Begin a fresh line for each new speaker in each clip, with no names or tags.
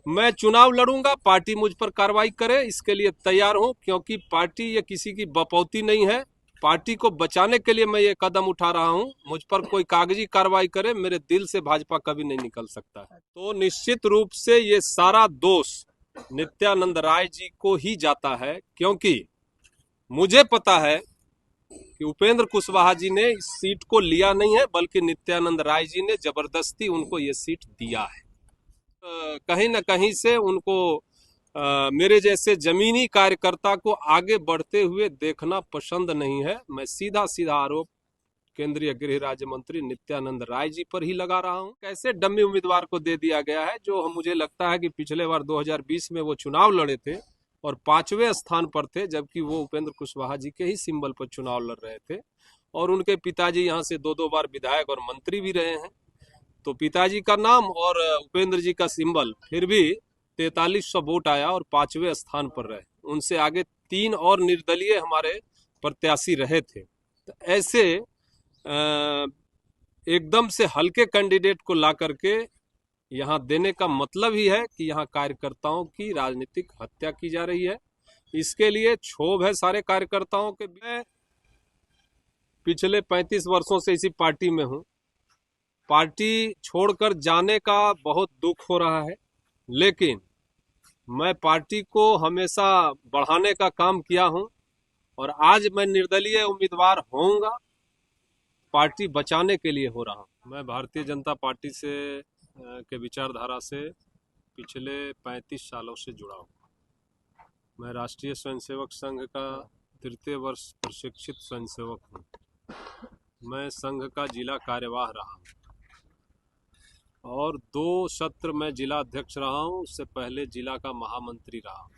मैं चुनाव लड़ूंगा, पार्टी मुझ पर कार्रवाई करे इसके लिए तैयार हूं, क्योंकि पार्टी ये किसी की बपौती नहीं है। पार्टी को बचाने के लिए मैं ये कदम उठा रहा हूं। मुझ पर कोई कागजी कार्रवाई करे, मेरे दिल से भाजपा कभी नहीं निकल सकता है। तो निश्चित रूप से ये सारा दोष नित्यानंद राय जी को ही जाता है, क्योंकि मुझे पता है कि उपेंद्र कुशवाहा जी ने इस सीट को लिया नहीं है, बल्कि नित्यानंद राय जी ने जबरदस्ती उनको ये सीट दिया है। कहीं न कहीं से उनको मेरे जैसे जमीनी कार्यकर्ता को आगे बढ़ते हुए देखना पसंद नहीं है। मैं सीधा सीधा आरोप केंद्रीय गृह राज्य मंत्री नित्यानंद राय जी पर ही लगा रहा हूं। कैसे डमी उम्मीदवार को दे दिया गया है, जो मुझे लगता है कि पिछले बार 2020 में वो चुनाव लड़े थे और 5वें स्थान पर थे, जबकि वो उपेंद्र कुशवाहा जी के ही सिंबल पर चुनाव लड़ रहे थे। और उनके पिताजी यहाँ से 2-2 बार विधायक और मंत्री भी रहे हैं। तो पिताजी का नाम और उपेंद्र जी का सिंबल, फिर भी 4300 वोट आया और 5वें स्थान पर रहे। उनसे आगे 3 और निर्दलीय हमारे प्रत्याशी रहे थे। तो ऐसे एकदम से हल्के कैंडिडेट को ला करके यहाँ देने का मतलब ही है कि यहाँ कार्यकर्ताओं की राजनीतिक हत्या की जा रही है। इसके लिए क्षोभ है सारे कार्यकर्ताओं के। मैं पिछले 35 वर्षों से इसी पार्टी में हूँ। पार्टी छोड़कर जाने का बहुत दुख हो रहा है, लेकिन मैं पार्टी को हमेशा बढ़ाने का काम किया हूं और आज मैं निर्दलीय उम्मीदवार होऊंगा। पार्टी बचाने के लिए हो रहा हूं। मैं भारतीय जनता पार्टी से के विचारधारा से पिछले 35 सालों से जुड़ा हूं। मैं राष्ट्रीय स्वयंसेवक संघ का तृतीय वर्ष प्रशिक्षित स्वयंसेवक हूं। मैं संघ का जिला कार्यवाह रहा हूं और 2 सत्र में जिला अध्यक्ष रहा हूं। उससे पहले जिला का महामंत्री रहा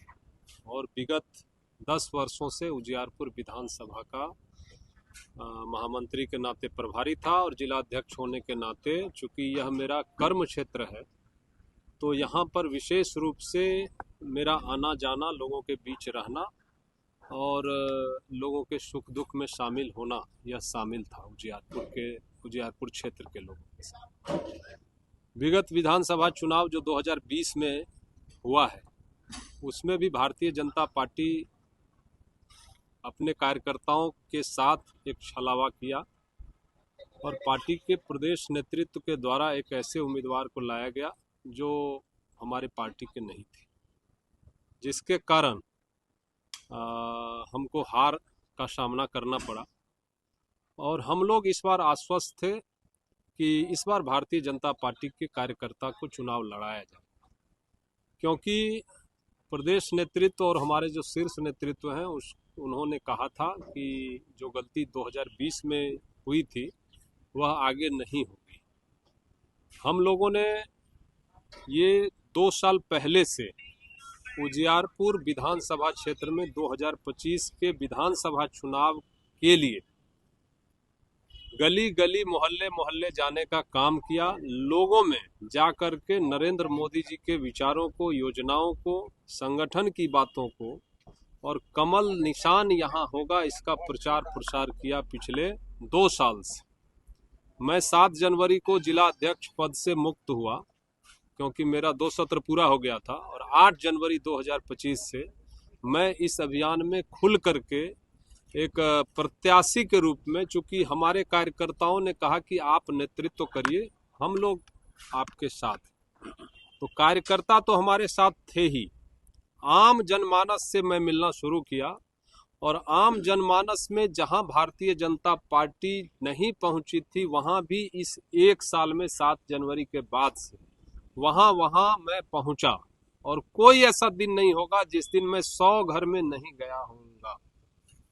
और विगत 10 वर्षों से उजियारपुर विधानसभा का महामंत्री के नाते प्रभारी था और जिला अध्यक्ष होने के नाते, चूंकि यह मेरा कर्म क्षेत्र है, तो यहाँ पर विशेष रूप से मेरा आना जाना, लोगों के बीच रहना और लोगों के सुख दुख में शामिल होना, यह शामिल था उजियारपुर क्षेत्र के लोगों के साथ। विगत विधानसभा चुनाव जो 2020 में हुआ है, उसमें भी भारतीय जनता पार्टी अपने कार्यकर्ताओं के साथ एक छलावा किया और पार्टी के प्रदेश नेतृत्व के द्वारा एक ऐसे उम्मीदवार को लाया गया जो हमारे पार्टी के नहीं थे, जिसके कारण हमको हार का सामना करना पड़ा। और हम लोग इस बार आश्वस्त थे कि इस बार भारतीय जनता पार्टी के कार्यकर्ता को चुनाव लड़ाया जाए, क्योंकि प्रदेश नेतृत्व और हमारे जो शीर्ष नेतृत्व हैं उन्होंने कहा था कि जो गलती 2020 में हुई थी वह आगे नहीं होगी। हम लोगों ने ये 2 साल पहले से उजियारपुर विधानसभा क्षेत्र में 2025 के विधानसभा चुनाव के लिए गली गली मोहल्ले मोहल्ले जाने का काम किया। लोगों में जाकर के नरेंद्र मोदी जी के विचारों को, योजनाओं को, संगठन की बातों को और कमल निशान यहाँ होगा इसका प्रचार प्रसार किया पिछले 2 साल से। मैं 7 जनवरी को जिला अध्यक्ष पद से मुक्त हुआ, क्योंकि मेरा 2 सत्र पूरा हो गया था, और 8 जनवरी 2025 से मैं इस अभियान में खुल करके एक प्रत्याशी के रूप में, चूंकि हमारे कार्यकर्ताओं ने कहा कि आप नेतृत्व करिए, हम लोग आपके साथ, तो कार्यकर्ता तो हमारे साथ थे ही। आम जनमानस से मैं मिलना शुरू किया और आम जनमानस में जहां भारतीय जनता पार्टी नहीं पहुंची थी, वहां भी इस 1 साल में 7 जनवरी के बाद से वहां मैं पहुंचा। और कोई ऐसा दिन नहीं होगा जिस दिन मैं 100 घर में नहीं गया हूँगा।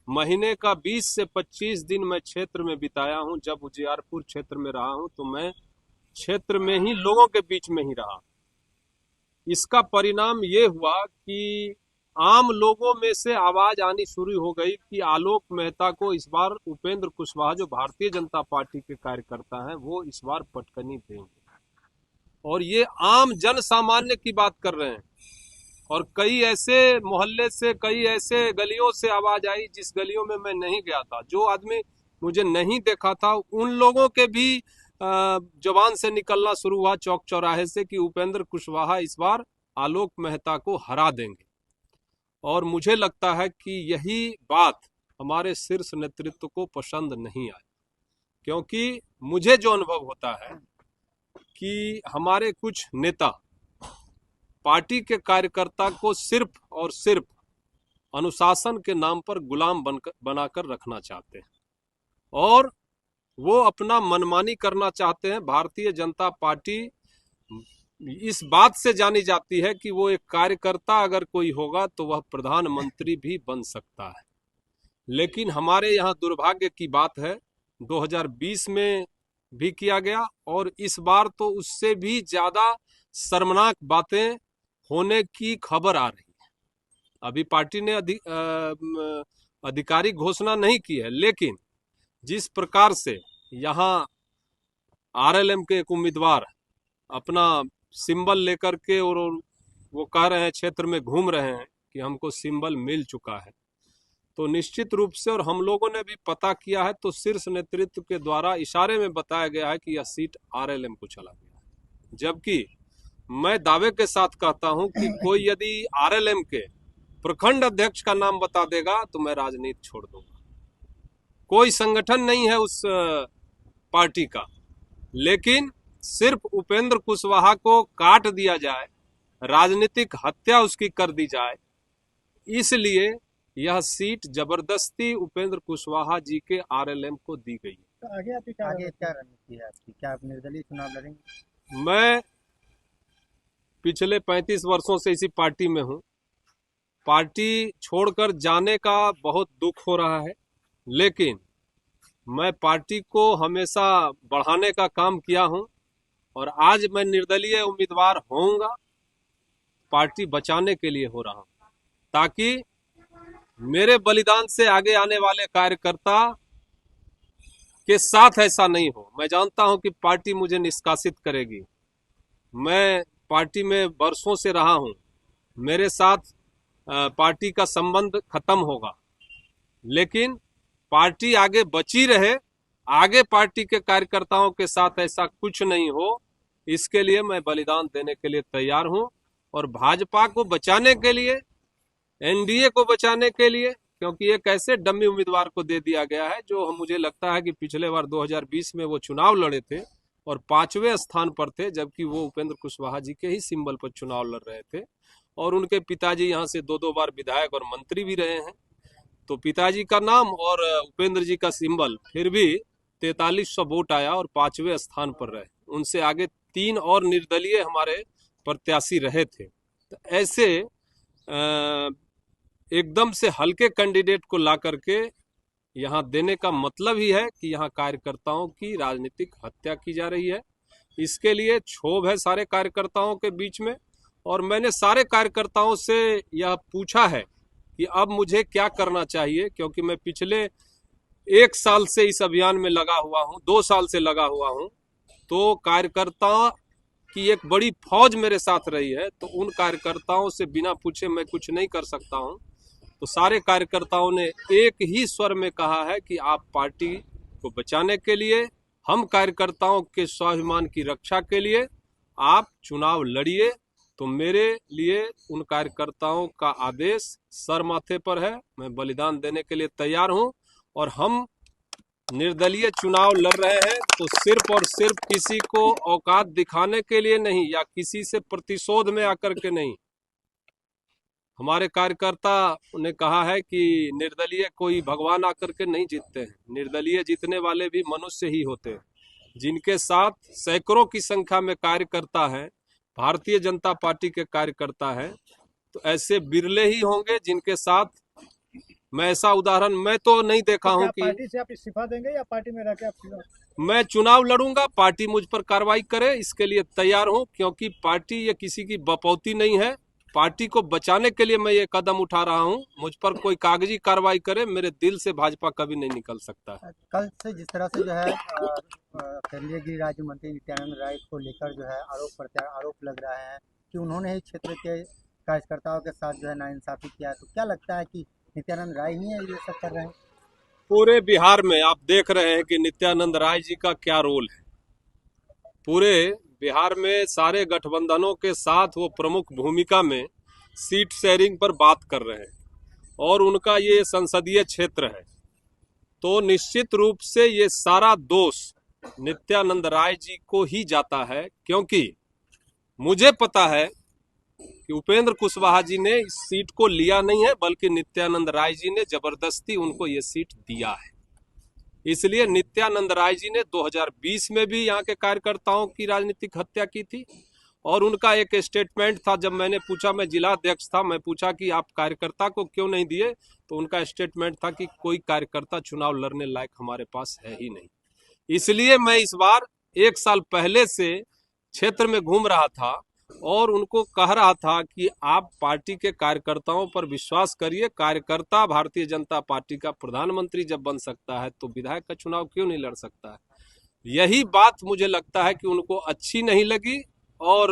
महीने का 20 से 25 दिन मैं क्षेत्र में बिताया हूं। जब उजियारपुर क्षेत्र में रहा हूं तो मैं क्षेत्र में ही, लोगों के बीच में ही रहा। इसका परिणाम ये हुआ कि आम लोगों में से आवाज आनी शुरू हो गई कि आलोक मेहता को इस बार उपेंद्र कुशवाहा, जो भारतीय जनता पार्टी के कार्यकर्ता हैं, वो इस बार पटकनी देंगे। और ये आम जन सामान्य की बात कर रहे हैं। और कई ऐसे मोहल्ले से, कई ऐसे गलियों से आवाज आई जिस गलियों में मैं नहीं गया था, जो आदमी मुझे नहीं देखा था, उन लोगों के भी जबान से निकलना शुरू हुआ चौक चौराहे से कि उपेंद्र कुशवाहा इस बार आलोक मेहता को हरा देंगे। और मुझे लगता है कि यही बात हमारे शीर्ष नेतृत्व को पसंद नहीं आई, क्योंकि मुझे जो अनुभव होता है कि हमारे कुछ नेता पार्टी के कार्यकर्ता को सिर्फ और सिर्फ अनुशासन के नाम पर गुलाम बनाकर रखना चाहते हैं और वो अपना मनमानी करना चाहते हैं। भारतीय जनता पार्टी इस बात से जानी जाती है कि वो एक कार्यकर्ता अगर कोई होगा तो वह प्रधानमंत्री भी बन सकता है। लेकिन हमारे यहाँ दुर्भाग्य की बात है, 2020 में भी किया गया और इस बार तो उससे भी ज्यादा शर्मनाक बातें होने की खबर आ रही है। अभी पार्टी ने आधिकारिक घोषणा नहीं की है, लेकिन जिस प्रकार से यहाँ आरएलएम के एक उम्मीदवार अपना सिंबल लेकर के और वो कह रहे हैं, क्षेत्र में घूम रहे हैं कि हमको सिंबल मिल चुका है, तो निश्चित रूप से, और हम लोगों ने भी पता किया है, तो शीर्ष नेतृत्व के द्वारा इशारे में बताया गया है कि यह सीट आरएलएम को चला गया है। जबकि मैं दावे के साथ कहता हूं कि कोई यदि आरएलएम के प्रखंड अध्यक्ष का नाम बता देगा तो मैं राजनीति छोड़ दूंगा। कोई संगठन नहीं है उस पार्टी का, लेकिन सिर्फ उपेंद्र कुशवाहा को काट दिया जाए, राजनीतिक हत्या उसकी कर दी जाए, इसलिए यह सीट जबरदस्ती उपेंद्र कुशवाहा जी के आरएलएम को दी गई।
तो आगे क्या रणनीति है आपकी? क्या आप निर्दलीय चुनाव लड़ेंगे?
मैं पिछले 35 वर्षों से इसी पार्टी में हूं। पार्टी छोड़कर जाने का बहुत दुख हो रहा है, लेकिन मैं पार्टी को हमेशा बढ़ाने का काम किया हूं और आज मैं निर्दलीय उम्मीदवार होऊंगा। पार्टी बचाने के लिए हो रहा हूं, ताकि मेरे बलिदान से आगे आने वाले कार्यकर्ता के साथ ऐसा नहीं हो। मैं जानता हूं कि पार्टी मुझे निष्कासित करेगी। मैं पार्टी में वर्षों से रहा हूं, मेरे साथ पार्टी का संबंध खत्म होगा, लेकिन पार्टी आगे बची रहे, आगे पार्टी के कार्यकर्ताओं के साथ ऐसा कुछ नहीं हो, इसके लिए मैं बलिदान देने के लिए तैयार हूं। और भाजपा को बचाने के लिए, एनडीए को बचाने के लिए, क्योंकि एक ऐसे डमी उम्मीदवार को दे दिया गया है जो मुझे लगता है कि पिछले बार 2020 में वो चुनाव लड़े थे और 5वें स्थान पर थे, जबकि वो उपेंद्र कुशवाहा जी के ही सिंबल पर चुनाव लड़ रहे थे और उनके पिताजी यहाँ से 2-2 बार विधायक और मंत्री भी रहे हैं। तो पिताजी का नाम और उपेंद्र जी का सिंबल, फिर भी 4300 वोट आया और 5वें स्थान पर रहे। उनसे आगे 3 और निर्दलीय हमारे प्रत्याशी रहे थे। तो ऐसे एकदम से हल्के कैंडिडेट को ला करके यहाँ देने का मतलब ही है कि यहाँ कार्यकर्ताओं की राजनीतिक हत्या की जा रही है। इसके लिए क्षोभ है सारे कार्यकर्ताओं के बीच में, और मैंने सारे कार्यकर्ताओं से यह पूछा है कि अब मुझे क्या करना चाहिए, क्योंकि मैं पिछले 1 साल से इस अभियान में लगा हुआ हूँ, 2 साल से लगा हुआ हूँ। तो कार्यकर्ता की एक बड़ी फौज मेरे साथ रही है, तो उन कार्यकर्ताओं से बिना पूछे मैं कुछ नहीं कर सकता हूँ। तो सारे कार्यकर्ताओं ने एक ही स्वर में कहा है कि आप पार्टी को बचाने के लिए, हम कार्यकर्ताओं के स्वाभिमान की रक्षा के लिए आप चुनाव लड़िए। तो मेरे लिए उन कार्यकर्ताओं का आदेश सर माथे पर है, मैं बलिदान देने के लिए तैयार हूं। और हम निर्दलीय चुनाव लड़ रहे हैं तो सिर्फ और सिर्फ किसी को औकात दिखाने के लिए नहीं, या किसी से प्रतिशोध में आकर के नहीं। हमारे कार्यकर्ता ने कहा है कि निर्दलीय कोई भगवान आकर के नहीं जीतते हैं, निर्दलीय जीतने वाले भी मनुष्य ही होते हैं, जिनके साथ सैकड़ों की संख्या में कार्यकर्ता हैं, भारतीय जनता पार्टी के कार्यकर्ता हैं। तो ऐसे बिरले ही होंगे जिनके साथ मैं ऐसा उदाहरण मैं तो नहीं देखा हूं कि
पार्टी से आप इस्तीफा देंगे या पार्टी में रहकर आप?
मैं चुनाव लड़ूंगा, पार्टी मुझ पर कार्रवाई करे इसके लिए तैयार हूं, क्योंकि पार्टी ये किसी की बपौती नहीं है। पार्टी को बचाने के लिए मैं ये कदम उठा रहा हूं। मुझ पर कोई कागजी कार्रवाई करे, मेरे दिल से भाजपा कभी नहीं निकल सकता है।
कल से जिस तरह से जो है केंद्रीय गृह राज्य मंत्री नित्यानंद राय को लेकर जो है आरोप लग रहा है कि उन्होंने ही क्षेत्र के कार्यकर्ताओं के साथ जो है नाइंसाफी किया, तो क्या लगता है कि नित्यानंद राय ही है ये सब कर रहे हैं?
पूरे बिहार में आप देख रहे हैं कि नित्यानंद राय जी का क्या रोल है। पूरे बिहार में सारे गठबंधनों के साथ वो प्रमुख भूमिका में सीट शेयरिंग पर बात कर रहे हैं और उनका ये संसदीय क्षेत्र है, तो निश्चित रूप से ये सारा दोष नित्यानंद राय जी को ही जाता है, क्योंकि मुझे पता है कि उपेंद्र कुशवाहा जी ने इस सीट को लिया नहीं है, बल्कि नित्यानंद राय जी ने जबरदस्ती उनको ये सीट दिया है। इसलिए नित्यानंद राय जी ने 2020 में भी यहाँ के कार्यकर्ताओं की राजनीतिक हत्या की थी और उनका एक स्टेटमेंट था, जब मैंने पूछा, मैं जिला अध्यक्ष था, मैं पूछा कि आप कार्यकर्ता को क्यों नहीं दिए, तो उनका स्टेटमेंट था कि कोई कार्यकर्ता चुनाव लड़ने लायक हमारे पास है ही नहीं। इसलिए मैं इस बार 1 साल पहले से क्षेत्र में घूम रहा था और उनको कह रहा था कि आप पार्टी के कार्यकर्ताओं पर विश्वास करिए, कार्यकर्ता भारतीय जनता पार्टी का प्रधानमंत्री जब बन सकता है तो विधायक का चुनाव क्यों नहीं लड़ सकता है। यही बात मुझे लगता है कि उनको अच्छी नहीं लगी और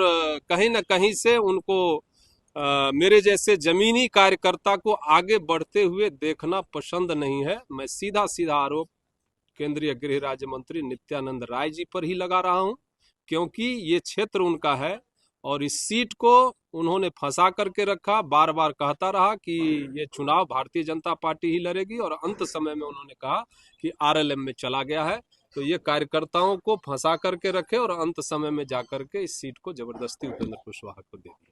कहीं ना कहीं से उनको मेरे जैसे जमीनी कार्यकर्ता को आगे बढ़ते हुए देखना पसंद नहीं है। मैं सीधा सीधा आरोप केंद्रीय गृह राज्य मंत्री नित्यानंद राय जी पर ही लगा रहा हूं, क्योंकि ये क्षेत्र उनका है और इस सीट को उन्होंने फंसा करके रखा। बार बार कहता रहा कि ये चुनाव भारतीय जनता पार्टी ही लड़ेगी और अंत समय में उन्होंने कहा कि आरएलएम में चला गया है। तो ये कार्यकर्ताओं को फंसा करके रखे और अंत समय में जाकर के इस सीट को जबरदस्ती उपेंद्र कुशवाहा को दे दिया।